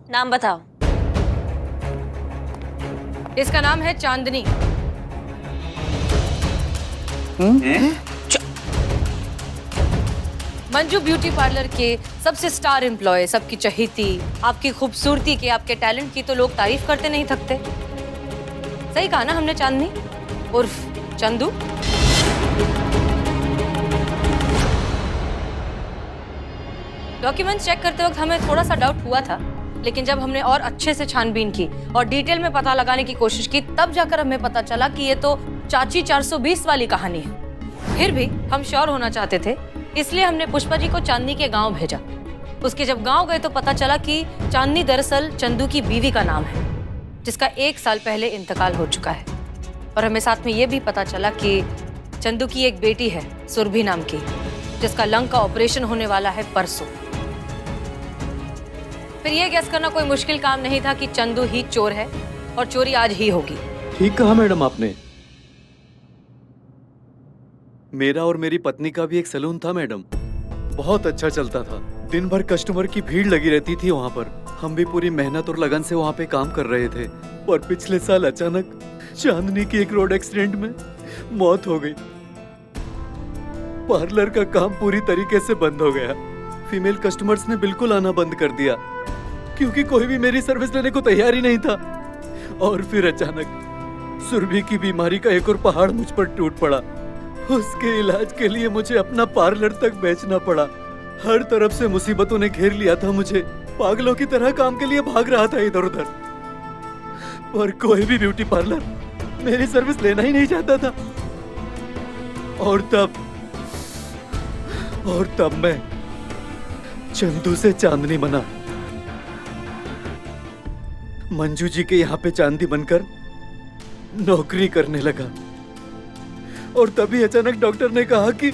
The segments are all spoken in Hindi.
नाम बताओ। इसका नाम है चांदनी। मंजू ब्यूटी पार्लर के सबसे स्टार एम्प्लॉय, सबकी चहेती, आपकी खूबसूरती के, आपके टैलेंट की तो लोग तारीफ करते नहीं थकते। सही कहा ना हमने? चांदनी उर्फ चंदू। डॉक्यूमेंट्स चेक करते वक्त हमें थोड़ा सा डाउट हुआ था, लेकिन जब हमने और अच्छे से छानबीन की और डिटेल में पता लगाने की कोशिश की, तब जाकर हमें पता चला कि ये तो चाची 420 वाली कहानी है। फिर भी हम श्योर होना चाहते थे, इसलिए हमने पुष्पा जी को चांदनी के गांव भेजा। उसके जब गांव गए तो पता चला कि चांदनी दरअसल चंदू की बीवी का नाम है, जिसका 1 साल पहले इंतकाल हो चुका है। और हमें साथ में ये भी पता चला कि चंदू की एक बेटी है सुरभि नाम की, जिसका लंग का ऑपरेशन होने वाला है परसों। फिर ये गेस करना कोई मुश्किल काम नहीं था कि चंदू ही चोर है और चोरी आज ही होगी। ठीक कहा मैडम आपने। मेरा और मेरी पत्नी का भी एक सैलून था मैडम, बहुत अच्छा चलता था। दिन भर कस्टमर की भीड़ लगी रहती थी वहाँ पर। हम भी पूरी मेहनत और लगन से वहाँ पे काम कर रहे थे। और पिछले साल अचानक चांदनी की एक रोड एक्सीडेंट में मौत हो गई। पार्लर का काम पूरी तरीके से बंद हो गया। फीमेल कस्टमर्स ने बिल्कुल आना बंद कर दिया, क्योंकि कोई भी मेरी सर्विस लेने को तैयार ही नहीं था। और फिर अचानक सुरभि की बीमारी का एक और पहाड़ मुझ पर टूट पड़ा। उसके इलाज के लिए मुझे अपना पार्लर तक बेचना पड़ा। हर तरफ से मुसीबतों ने घेर लिया था मुझे। पागलों की तरह काम के लिए भाग रहा था इधर उधर, पर कोई भी ब्यूटी पार्लर मेरी सर्विस लेना ही नहीं चाहता था। और तब मैं चंदू से चांदनी बना। मंजू जी के यहाँ पे चांदी बनकर नौकरी करने लगा। और तभी अचानक डॉक्टर ने कहा कि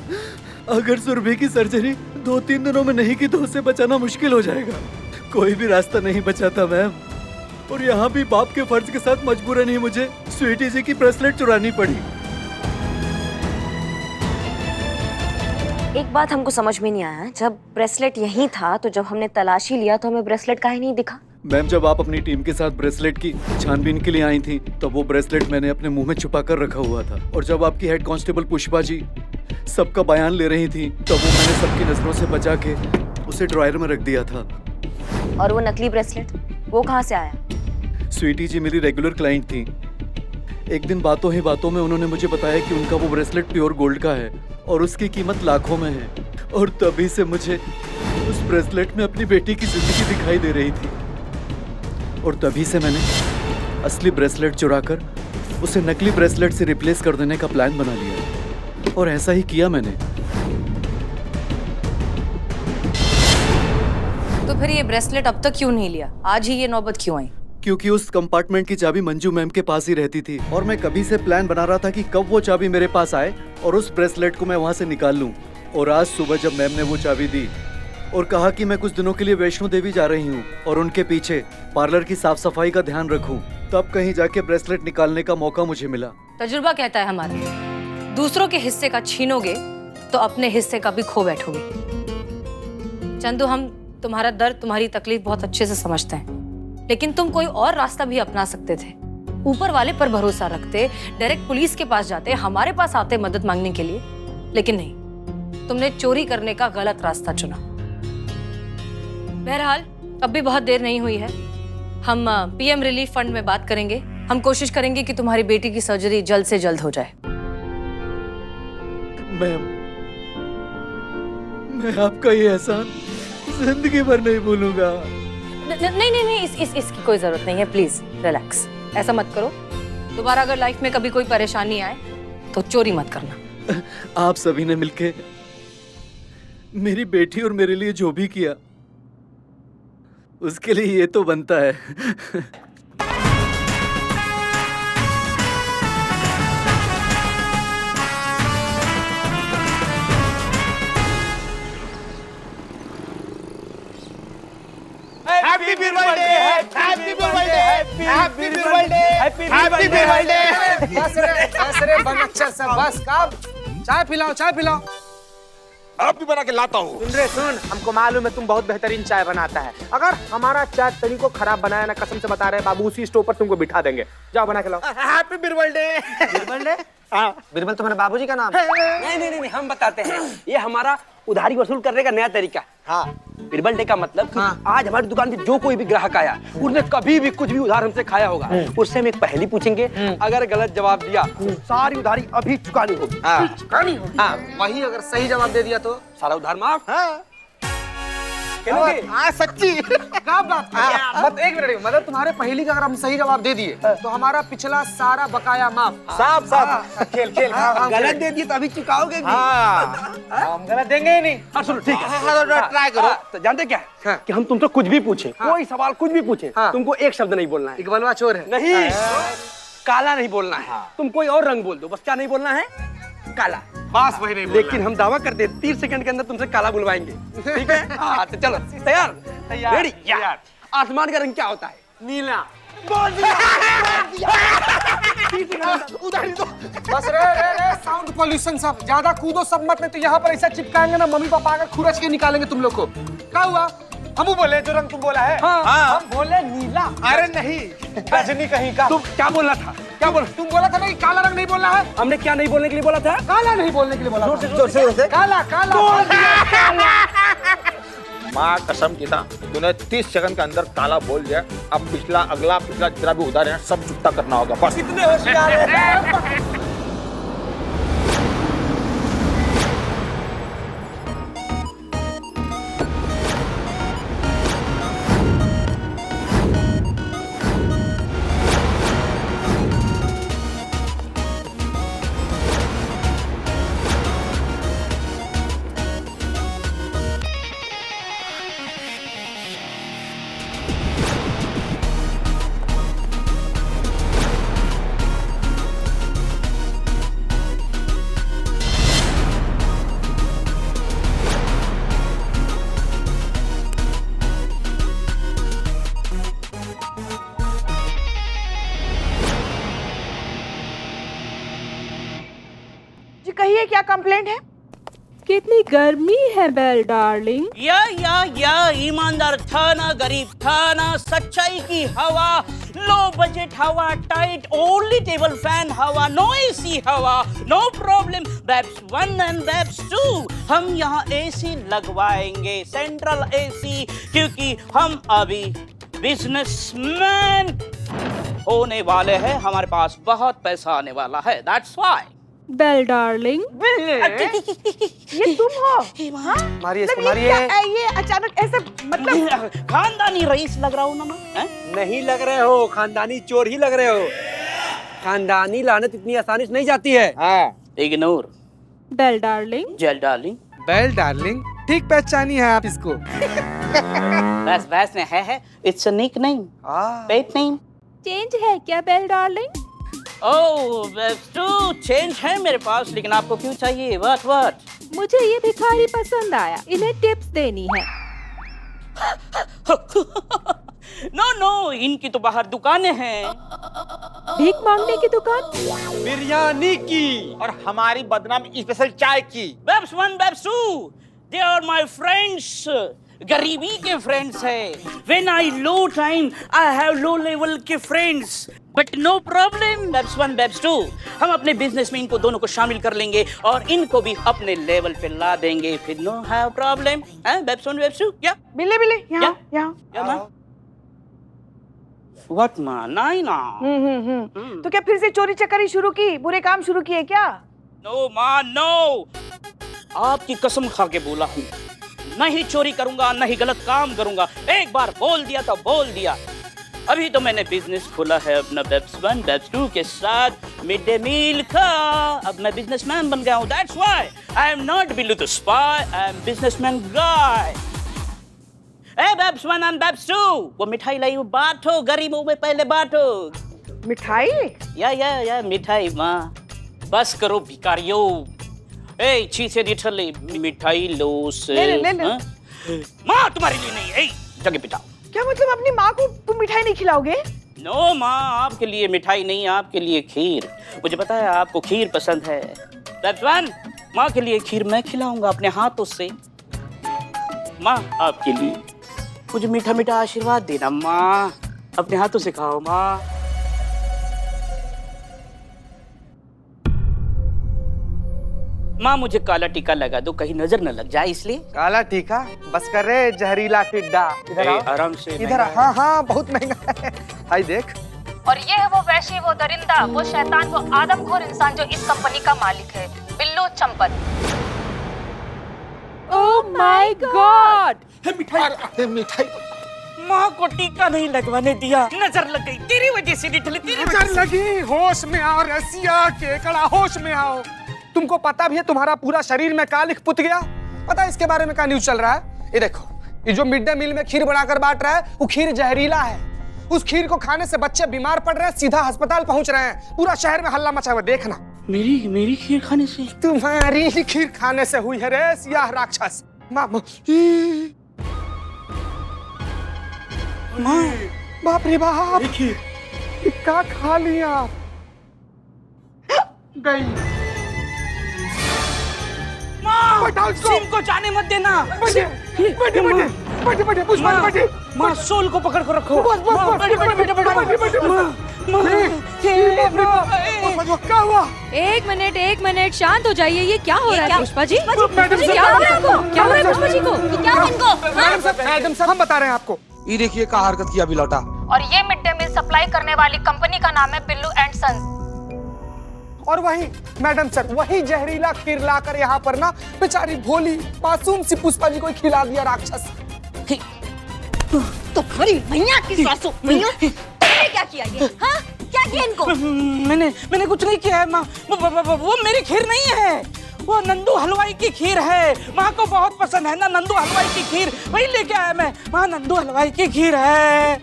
अगर सुरभि की सर्जरी 2-3 दिनों में नहीं की तो उसे बचाना मुश्किल हो जाएगा। कोई भी रास्ता नहीं बचा था मैम। और यहाँ भी बाप के फर्ज के साथ मजबूरन ही मुझे स्वीटी जी की ब्रेसलेट चुरानी पड़ी। एक बात हमको समझ में नहीं आया, जब ब्रेसलेट यहीं था तो जब हमने तलाशी लिया तो हमें ब्रेसलेट काहे नहीं दिखा? मैम, जब आप अपनी टीम के साथ ब्रेसलेट की छानबीन के लिए आई थी तो वो ब्रेसलेट मैंने अपने मुंह में छुपा कर रखा हुआ था। और जब आपकी हेड कांस्टेबल पुष्पा जी सबका बयान ले रही थी तो वो मैंने सबकी नजरों से बचा के उसे ड्रॉयर में रख दिया था। और वो नकली ब्रेसलेट वो कहाँ से आया? स्वीटी जी मेरी रेगुलर क्लाइंट थी। एक दिन बातों ही बातों में उन्होंने मुझे बताया कि उनका वो ब्रेसलेट प्योर गोल्ड का है और उसकी कीमत लाखों में है। और तभी से मुझे उस ब्रेसलेट में अपनी बेटी की जिंदगी दिखाई दे रही थी। और तभी से मैंने असली ब्रेसलेट चुराकर उसे नकली ब्रेसलेट से रिप्लेस कर देने का प्लान बना लिया। और ऐसा ही किया मैंने। तो फिर ये ब्रेसलेट अब तक क्यों नहीं लिया? आज ही ये नौबत क्यों आई? क्योंकि उस कंपार्टमेंट की चाबी मंजू मैम के पास ही रहती थी और मैं कभी से प्लान बना रहा था कि कब वो चाबी मेरे पास आए और उस ब्रेसलेट को मैं वहाँ से निकाल लूँ। और आज सुबह जब मैम ने वो चाबी दी और कहा कि मैं कुछ दिनों के लिए वैष्णो देवी जा रही हूँ और उनके पीछे पार्लर की साफ सफाई का ध्यान रखूं, तब कहीं जाके ब्रेसलेट निकालने का मौका मुझे मिला। तजुर्बा कहता है हमारा, दूसरों के हिस्से का छीनोगे तो अपने हिस्से का भी खो बैठोगे। चंदू, हम तुम्हारा दर्द, तुम्हारी तकलीफ बहुत अच्छे से समझते हैं, लेकिन तुम कोई और रास्ता भी अपना सकते थे। ऊपर वाले पर भरोसा रखते, डायरेक्ट पुलिस के पास जाते, हमारे पास आते मदद मांगने के लिए, लेकिन नहीं, तुमने चोरी करने का गलत रास्ता चुना। बहरहाल अब भी बहुत देर नहीं हुई है। हम पीएम रिलीफ फंड में बात करेंगे। हम कोशिश करेंगे कि तुम्हारी बेटी की सर्जरी जल्द से जल्द हो जाए। मैम, मैं आपका ये एहसान जिंदगी भर नहीं भूलूंगा। नहीं, इसकी कोई जरूरत नहीं है। प्लीज रिलैक्स, ऐसा मत करो। दोबारा अगर लाइफ में कभी कोई परेशानी आए तो चोरी मत करना। आप सभी ने मिलके मेरी बेटी और मेरे लिए जो भी किया उसके लिए ये तो बनता है। Happy birthday, happy birthday, happy birthday, happy birthday. बस रे बन अच्छा सा बस। कब चाय पिलाओ, चाय पिलाओ। आप भी बना के लाता हूँ। सुन रे सुन, हमको मालूम है तुम बहुत बेहतरीन चाय बनाता है। अगर हमारा चाय तनी को खराब बनाया ना, कसम से बता रहे बाबू, उसी स्टोव पर तुमको बिठा देंगे। जाओ बना के लाओ। Happy Birbal day. Birbal day? हाँ, बिरबल तुम्हारे बाबूजी का नाम है? नहीं, हम बताते हैं। ये हमारा उधारी वसूल करने का नया तरीका। हाँ, बिरबल डे का मतलब कि आज हमारी दुकान पे जो कोई भी ग्राहक आया, उसने कभी भी कुछ भी उधार हमसे खाया होगा, उससे हम एक पहेली पूछेंगे। अगर गलत जवाब दिया तो सारी उधारी अभी चुकानी होगी। चुकानी होगी। हाँ, वही अगर सही जवाब दे दिया तो सारा उधार माफ। हाँ सच्ची? क्या बात? मत एक मिनट, मतलब तुम्हारे पहेली का अगर हम सही जवाब दे दिए तो हमारा पिछला सारा बकाया माफ। साफ साफ खेल खेल। गलत दे दिए तो अभी चुकाओगे भी। हम गलत देंगे ही नहीं। हाँ सुनो, ठीक है, ट्राई करो। तो जानते क्या कि हम तुमसे कुछ भी पूछे, कोई सवाल कुछ भी पूछे, तुमको एक शब्द नहीं बोलना है। इकबालवा चोर है? नहीं, काला नहीं बोलना है। तुम कोई और रंग बोल दो, बस क्या नहीं बोलना है? काला। बस वही नहीं। लेकिन हम दावा करते हैं 30 सेकंड के अंदर तुमसे काला बुलवाएंगे। ठीक है? हाँ, तो चलो तैयार? रेडी? आसमान का रंग क्या होता है? नीला। बोल दिया। उधारी दो। बस रे साउंड पोल्यूशन सब ज्यादा कूदो सब मत, नहीं तो यहाँ पर ऐसा चिपकाएंगे ना, मम्मी पापा आकर खुरच के निकालेंगे तुम लोग को। क्या हुआ? हम बोले जो रंग तुम बोला है। हाँ। हम बोले नीला। अरे नहीं, रजनी कहीं का। तुम क्या बोलना था? क्या बोल? तुम बोला था ना कि काला रंग नहीं बोलना है। हमने क्या नहीं बोलने के लिए बोला था? काला नहीं बोलने के लिए बोला था। जोर से। काला काला। माँ कसम की था, तूने 30 सेकंड के अंदर काला बोल दिया। अब पिछला जितना भी उधार है सब चुकता करना होगा। बस कितने होशियार हो। जी कहिए क्या कंप्लेंट है? कितनी गर्मी है बेल डार्लिंग। या ईमानदार था ना, गरीब था ना, सच्चाई की हवा, लो बजट हवा, टाइट ओनली टेबल फैन हवा, नो एसी हवा, no problem. Babes 1 and babes 2 हम यहाँ एसी लगवाएंगे, सेंट्रल एसी, क्योंकि हम अभी बिजनेसमैन होने वाले हैं, हमारे पास बहुत पैसा आने वाला है, दैट्स व्हाई। बेल डार्लिंग, ये तुम हो? हाँ? मारिए इसको, मतलब ये अचानक ऐसे, मतलब खानदानी रईस लग रहा हूँ ना मैं? नहीं लग रहे हो, खानदानी चोर ही लग रहे हो। खानदानी लानत इतनी आसानी से नहीं जाती है। Ignore. Bell darling. Jail darling. Bell darling, ठीक पहचानी है आप इसको। बस में है, it's a nickname, pet name. Change है क्या बेल डार्लिंग? ओह बेस्टू, चेंज है मेरे पास, लेकिन आपको क्यों चाहिए? व्हाट? मुझे ये भिखारी पसंद आया, इन्हें टिप्स देनी है। नो, इनकी तो बाहर दुकानें हैं। भीख मांगने की दुकान? बिरयानी की और हमारी बदनाम स्पेशल चाय की। Babes 1, babes 2, they are my friends. गरीबी के फ्रेंड्स है। When I low time, I have low level के friends, but no problem. Babes 1, babes 2, हम अपने बिजनेस में इनको दोनों को शामिल कर लेंगे और इनको भी अपने लेवल पे ला देंगे, फिर no have problem. Babes 1, babes 2, क्या? बिल्ले यहाँ क्या माँ? What माँ? नहीं ना। तो क्या फिर से चोरी चकारी शुरू की, बुरे काम शुरू किए क्या? नो माँ, नो, आपकी कसम खा के बोला हूँ, नहीं चोरी करूंगा, नहीं गलत काम करूंगा। एक बार बोल दिया तो बोल दिया। अभी तो मैंने बिजनेस खोला है अपना बेब्स 1, बेब्स 2 के साथ, मिड डे मील का। अब मैं बिजनेसमैन बन गया हूँ, that's why I am not below to spy, I am businessman guy. ए बेब्स 1 एंड बेब्स 2, वो मिठाई लाई हो, बांटो, गरीबों में पहले बांटो। मिठाई? या मिठाई माँ, बस करो भिखारियों। ए चीज़ें लिटरली मिठाई लो से। ले। माँ तुम्हारे लिए नहीं, ए जगह पिटाओ। क्या मतलब अपनी माँ को तुम मिठाई नहीं खिलाओगे? नो माँ, आपके लिए मिठाई नहीं, आपके लिए खीर। मुझे पता है आपको खीर पसंद है। बेब्स 1, माँ के लिए खीर मैं खिलाऊंगा अपने हाथों से। माँ आपके लिए कुछ मीठा मीठा आशीर्वाद देना माँ, अपने हाथों से खाओ माँ। माँ मुझे काला टीका लगा दो, कहीं नजर न लग जाए इसलिए। काला टीका बस कर रे जहरीला टिड्डा। इधर आओ, आराम से इधर आ। हाँ हाँ बहुत महंगा है। आई देख। और ये है वो वैशी, वो दरिंदा, वो शैतान, वो आदमखोर इंसान जो इस कंपनी का मालिक है, Billu Champat. Oh my God! मिठाई माँ को टीका नहीं लगवाने दिया, नजर लग गई तेरी वजह से। निकले तेरी वजह नजर लगी। होश में आओ रसिया केकड़ा, होश में आओ। तुमको पता भी है तुम्हारा पूरा शरीर में का लिख पुत गया? पता है इसके बारे में क्या न्यूज चल रहा है? ये देखो, ये जो मिड डे मील में खीर बनाकर बांट रहा है वो खीर जहरीला है। उस खीर को खाने से बच्चे बीमार पड़ रहे हैं, सीधा अस्पताल पहुंच रहे हैं। पूरा शहर में हल्ला मचा हुआ, देखना। मेरी खीर खाने से? तुम्हारी खीर खाने से हुई है रे सियाह राक्षस। माँ बाप रे बाप, क्या खा लिया? गई। माँ सिम को जाने मत देना। बड़े पुष्पा माँ सोल को पकड़ कर रखो। क्या हुआ? एक मिनट शांत हो जाइए। ये क्या हो रहा है पुष्पा जी? मैडम क्या हो रहा है आपको? क्या हो रहा है पुष्पा जी को? क्या है इनको? मैडम साहब हम बता रहे हैं आपको। ये देखिए क्या हरकत किया अभी लौटा। और ये मिड डे मील सप्लाई करने वाली कंपनी का नाम है बिल्लू एंड सन्स। और वही मैडम सर, वही जहरीला खीर लाकर यहाँ पर ना बेचारी भोली मासूम सी पुष्पा जी को खिला दिया राक्षस। तो खरी भैया की सासू, भैया तुमने क्या किया ये? हाँ क्या किया इनको? मैंने कुछ नहीं किया है माँ। वो मेरी खीर नहीं है, वो नंदू हलवाई की खीर है। माँ को बहुत पसंद है ना नंदू हलवाई की खीर, वही लेके आया मैं। माँ नंदू हलवाई की खीर है।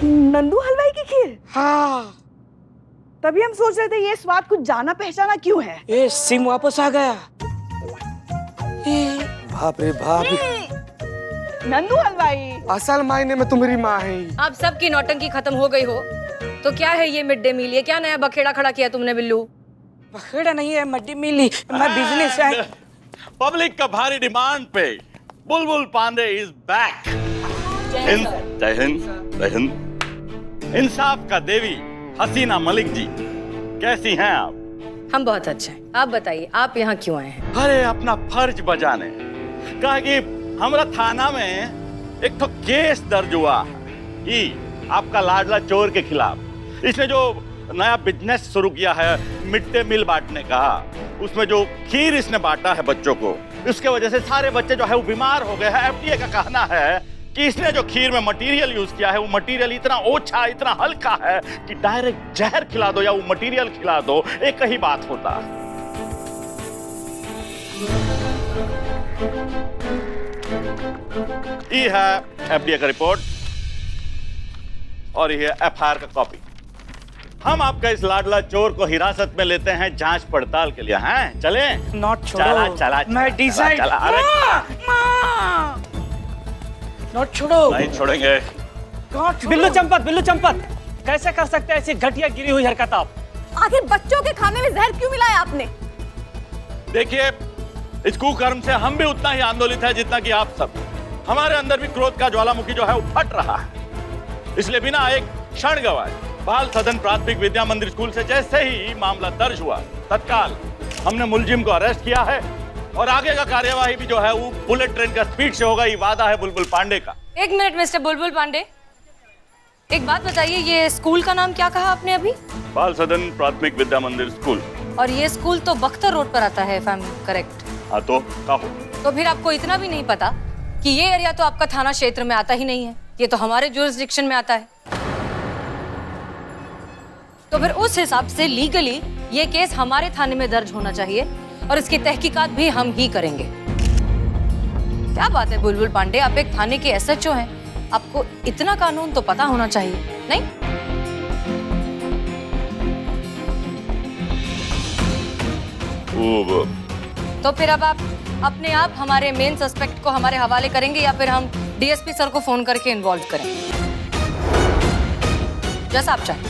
नंदू हलवाई की खीर? हाँ। तभी हम सोच रहे थे ये स्वाद कुछ जाना पहचाना क्यों है। ये सिम वापस आ गया। बाप रे बाप, नंदू हलवाई असल मायने में तुम्हारी माँ है। अब सबकी नौटंकी खत्म हो गई हो तो क्या है ये मिड डे मील? ये क्या नया बखेड़ा खड़ा किया तुमने बिल्लू? बखेड़ा नहीं है, मिड डे मील ही। मैं बिजनेस है। पब्लिक का भारी डिमांड पे बुलबुल पांडे इज बैक। जय हिंद, जय हिंद। इंसाफ का देवी हसीना मलिक जी, कैसी हैं आप? हम बहुत अच्छे हैं, आप बताइए आप यहाँ क्यों आए हैं? अरे अपना फर्ज बजाने। कहा कि हमारा थाना में एक तो केस दर्ज हुआ कि आपका लाडला चोर के खिलाफ। इसने जो नया बिजनेस शुरू किया है मिड डे मील बांटने का, उसमें जो खीर इसने बांटा है बच्चों को, इसके वजह से सारे बच्चे जो है वो बीमार हो गए हैं। एफडीए का कहना है कि इसने जो खीर में मटेरियल यूज किया है वो मटेरियल इतना ओछा, इतना हल्का है कि डायरेक्ट जहर खिला दो या वो मटेरियल खिला दो, एक ही बात होता। ये है एफडीए का रिपोर्ट और ये एफआईआर का कॉपी। हम आपका इस लाडला चोर को हिरासत में लेते हैं जांच पड़ताल के लिए। हैं चले? नॉट छोड़ो। चला मैं डिसाइड। नॉट छोड़ो। नहीं छोड़ेंगे। बिल्लू चंपत कैसे कर सकते हैं ऐसी घटिया गिरी हुई हरकत आप? आखिर बच्चों के खाने में जहर क्यों मिलाया आपने? देखिए, इस कुकर्म से हम भी उतना ही आंदोलित है जितना कि आप सब। हमारे अंदर भी क्रोध का ज्वालामुखी जो है वो फट रहा है। इसलिए बिना एक क्षण गवाए बाल सदन प्राथमिक विद्या मंदिर स्कूल से जैसे ही मामला दर्ज हुआ, तत्काल हमने मुलजिम को अरेस्ट किया है और आगे का कार्यवाही भी जो है वो बुलेट ट्रेन का स्पीड से होगा। ये वादा है बुलबुल पांडे का। एक मिनट मिस्टर बुलबुल पांडे, एक बात बताइए, ये स्कूल का नाम क्या कहा आपने अभी? बाल सदन प्राथमिक विद्या मंदिर स्कूल। और ये स्कूल तो बख्तर रोड पर आता है, इफ आई एम करेक्ट? हाँ तो कहो। तो फिर आपको इतना भी नहीं पता कि ये एरिया तो आपका थाना क्षेत्र में आता ही नहीं है, ये तो हमारे जुरिस्डिक्शन में आता है। तो फिर उस हिसाब से लीगली ये केस हमारे थाने में दर्ज होना चाहिए और इसकी तहकीकात भी हम ही करेंगे। क्या बात है बुलबुल पांडे, आप एक थाने के एसएचओ हैं, आपको इतना कानून तो पता होना चाहिए, नहीं? तो फिर अब आप अपने आप हमारे मेन सस्पेक्ट को हमारे हवाले करेंगे या फिर हम डीएसपी सर को फोन करके इन्वॉल्व करेंगे? जैसा आप चाहें।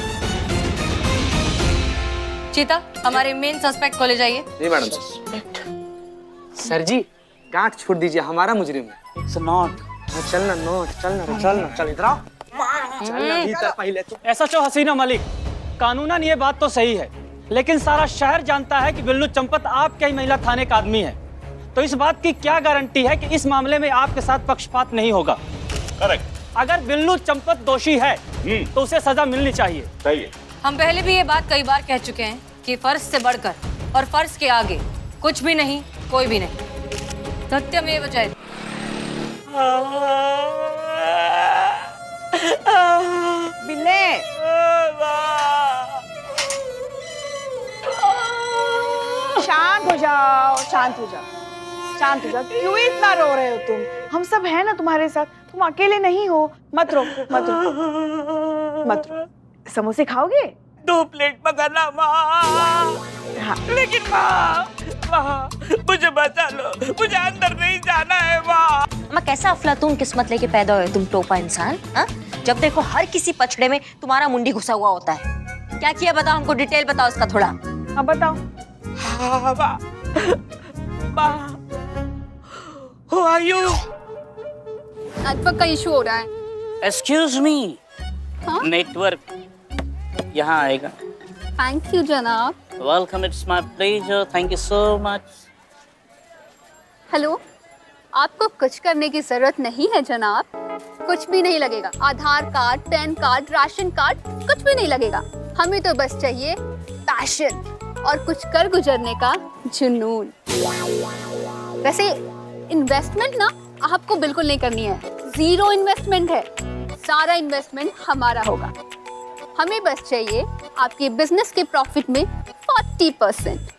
चीता, हमारे मेन सस्पेक्ट को ले जाइए। जी मैडम। सर जी, गांठ छोड़ दीजिए, हमारा मुजरिम है। It's not. चलना नोट, चल इधर आओ। चलना भीतर पहले तो। ऐसा चो हसीना मलिक, कानूनन ये बात तो सही है, लेकिन सारा शहर जानता है कि बिल्लू चंपत आपके ही महिला थाने का आदमी है। तो इस बात की क्या गारंटी है कि इस मामले में आपके साथ पक्षपात नहीं होगा? करेक्ट। अगर बिल्लू चंपत दोषी है तो उसे सजा मिलनी चाहिए। चाहिए। हम पहले भी ये बात कई बार कह चुके हैं कि फर्ज से बढ़कर और फर्ज के आगे कुछ भी नहीं, कोई भी नहीं। सत्यमेव जयते। बिल्ले, शांत हो जाओ, शांत हो जाओ, शांत हो जाओ। क्यों इतना रो रहे हो तुम? हम सब हैं ना तुम्हारे साथ, तुम अकेले नहीं हो। मत रो, मत रो, मत रो। समोसे खाओगे? 2 प्लेट मंगाना माँ। हाँ। लेकिन माँ, मुझे बचा लो, मुझे अंदर नहीं जाना है माँ। अम्मा, कैसा अफलातून किस्मत लेके पैदा हुए तुम टोपा इंसान, हाँ? जब देखो हर किसी पछड़े में तुम्हारा मुंडी घुसा हुआ होता है। क्या किया बताओ, हमको डिटेल बताओ उसका थोड़ा। हाँ बताओ। हाँ माँ, Who are you? नेटवर्क का इशू हो रहा है। Excuse me. हाँ? नेटवर्क यहाँ आएगा। थैंक यू जनाब। Welcome, it's my pleasure. Thank you so much. Hello, आपको कुछ करने की जरूरत नहीं है जनाब, कुछ भी नहीं लगेगा। Aadhaar card, PAN card, ration card, कुछ भी नहीं लगेगा। हमें तो बस चाहिए पैशन और कुछ कर गुजरने का जुनून। वैसे इन्वेस्टमेंट ना आपको बिल्कुल नहीं करनी है, 0 इन्वेस्टमेंट है, सारा इन्वेस्टमेंट हमारा होगा। हमें बस चाहिए आपके बिजनेस के प्रॉफिट में 40%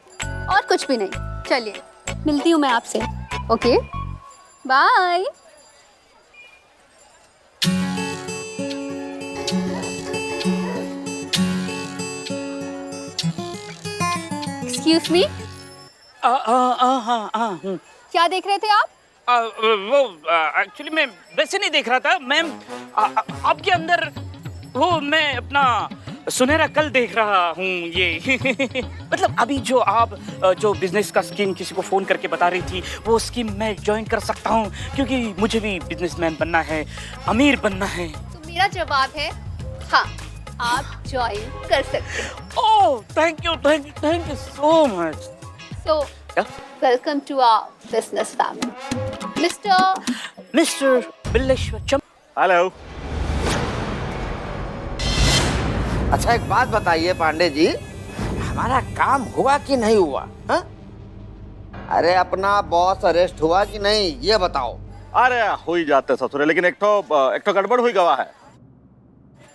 और कुछ भी नहीं। चलिए, मिलती हूँ मैं आपसे। Okay, bye. एक्सक्यूज मी, क्या देख रहे थे आप? वो एक्चुअली मैं वैसे नहीं देख रहा था मैम, आपके अंदर वो मैं अपना सुनहरा कल देख रहा हूँ ये मतलब अभी जो आप जो बिजनेस का स्कीम किसी को फोन करके बता रही थी, वो स्कीम मैं ज्वाइन कर सकता हूँ, क्योंकि मुझे भी बिजनेसमैन बनना है, अमीर बनना है। तो मेरा जवाब है हाँ, आप ज्वाइन कर सकते हैं। Oh thank you so much. So welcome to our business family. Mister Billeshwar champ. Hello. अच्छा एक बात बताइए पांडे जी, हमारा काम हुआ कि नहीं हुआ? हा? अरे अपना बॉस अरेस्ट हुआ कि नहीं, ये बताओ। अरे हो ही जाते ससुरे, लेकिन एक तो गड़बड़ हुई गवा है।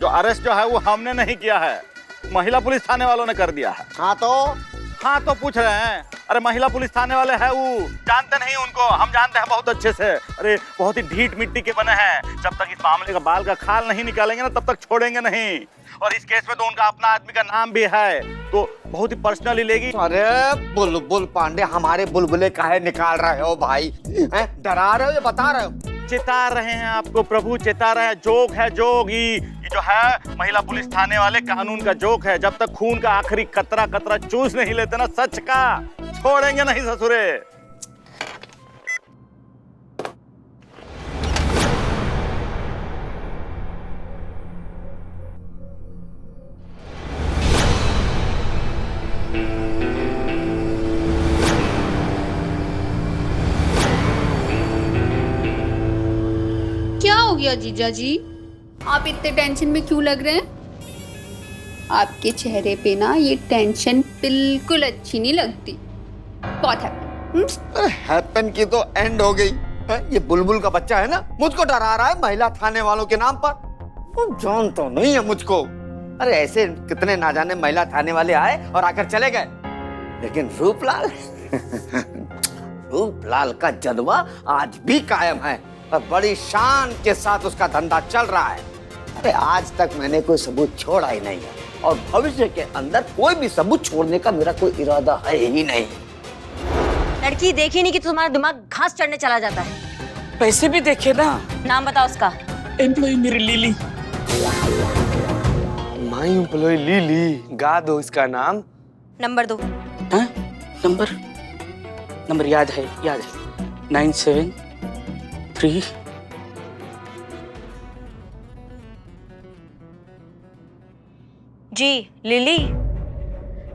जो अरेस्ट जो है वो हमने नहीं किया है, महिला पुलिस थाने वालों ने कर दिया है। हाँ तो पूछ रहे हैं। अरे महिला पुलिस थाने वाले हैं, वो जानते नहीं उनको, हम जानते हैं बहुत अच्छे से। अरे बहुत ही ढीठ मिट्टी के बने हैं, जब तक इस मामले का बाल का खाल नहीं निकालेंगे ना तब तक छोड़ेंगे नहीं। और इस केस में तो उनका अपना आदमी का नाम भी है, तो बहुत ही पर्सनली लेगी। अरे बुलबुल पांडे, हमारे बुलबुले काहे निकाल रहे हो भाई? डरा रहे हो या बता रहे हो? चेता रहे हैं आपको प्रभु, चेता रहे हैं। जोक है जोक, ये जो है महिला पुलिस थाने वाले कानून का जोक है। जब तक खून का आखिरी कतरा कतरा चूस नहीं लेते ना सच का, छोड़ेंगे नहीं ससुरे। क्या हो गया जीजा जी, आप इतने टेंशन में क्यों लग रहे हैं? आपके चेहरे पे ना ये टेंशन बिल्कुल अच्छी नहीं लगती। बहुत हैप्पन। हैप्पन की तो एंड हो गई है? ये बुलबुल का बच्चा है ना, मुझको डरा रहा है महिला थाने वालों के नाम पर। तो जान तो नहीं है मुझको। अरे ऐसे कितने ना जाने महिला थाने वाले आए और आकर चले गए, लेकिन रूपलाल रूपलाल का जलवा आज भी कायम है और बड़ी शान के साथ उसका धंधा चल रहा है। अरे आज तक मैंने कोई सबूत छोड़ा ही नहीं है और भविष्य के अंदर कोई भी सबूत छोड़ने का मेरा कोई इरादा है ही नहीं। लड़की देखी नहीं कि तुम्हारा दिमाग घास चढ़ने चला जाता है। पैसे भी देखे ना। नाम बताओ उसका। एम्प्लॉय मेरी लिली। माई एम्प्लॉय लिली, गा दो इसका नाम। नंबर दो। हाँ? नंबर याद है 973। जी लिली,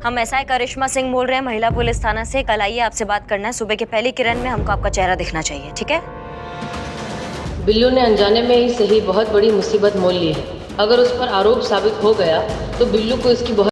हम एसआई करिश्मा सिंह बोल रहे हैं, महिला पुलिस थाना से। कल आइए, आपसे बात करना है। सुबह की पहली किरण में हमको आपका चेहरा दिखना चाहिए, ठीक है? बिल्लू ने अनजाने में ही सही बहुत बड़ी मुसीबत मोल ली है। अगर उस पर आरोप साबित हो गया तो बिल्लू को इसकी बहुत